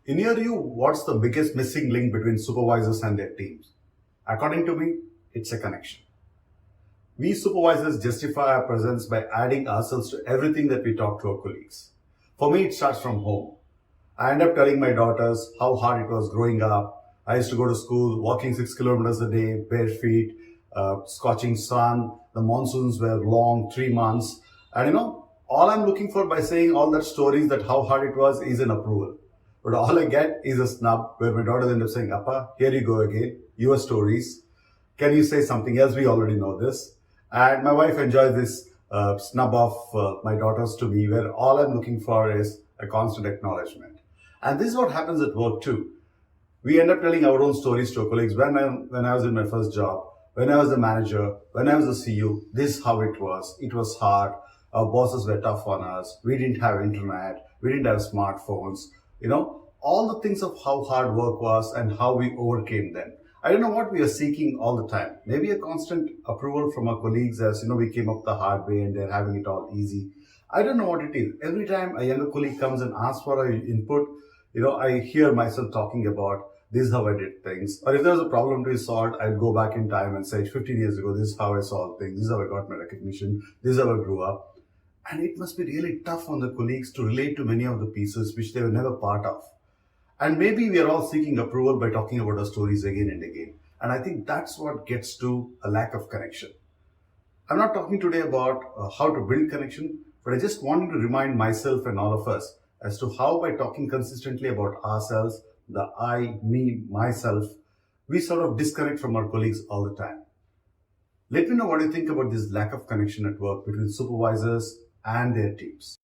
In your view, what's the biggest missing link between supervisors and their teams? According to me, it's a connection. We supervisors justify our presence by adding ourselves to everything that we talk to our colleagues. For me, it starts from home. I end up telling my daughters how hard it was growing up. I used to go to school walking 6 kilometers a day, bare feet, scorching sun. The monsoons were long, 3 months. And all I'm looking for by saying all that stories that how hard it was is an approval. But all I get is a snub where my daughters end up saying, Appa, here you go again, your stories. Can you say something else? We already know this. And my wife enjoys this snub of my daughters to me, where all I'm looking for is a constant acknowledgement. And this is what happens at work too. We end up telling our own stories to our colleagues. When I was in my first job, when I was the manager, when I was the CEO, this is how it was. It was hard. Our bosses were tough on us. We didn't have internet. We didn't have smartphones. All the things of how hard work was and how we overcame them. I don't know what we are seeking all the time. Maybe a constant approval from our colleagues as, we came up the hard way and they're having it all easy. I don't know what it is. Every time a younger colleague comes and asks for an input, I hear myself talking about this is how I did things. Or if there's a problem to be solved, I'd go back in time and say 15 years ago, this is how I solved things. This is how I got my recognition. This is how I grew up. And it must be really tough on the colleagues to relate to many of the pieces which they were never part of. And maybe we are all seeking approval by talking about our stories again and again. And I think that's what gets to a lack of connection. I'm not talking today about how to build connection, but I just wanted to remind myself and all of us as to how by talking consistently about ourselves, the I, me, myself, we sort of disconnect from our colleagues all the time. Let me know what you think about this lack of connection at work between supervisors and their teams.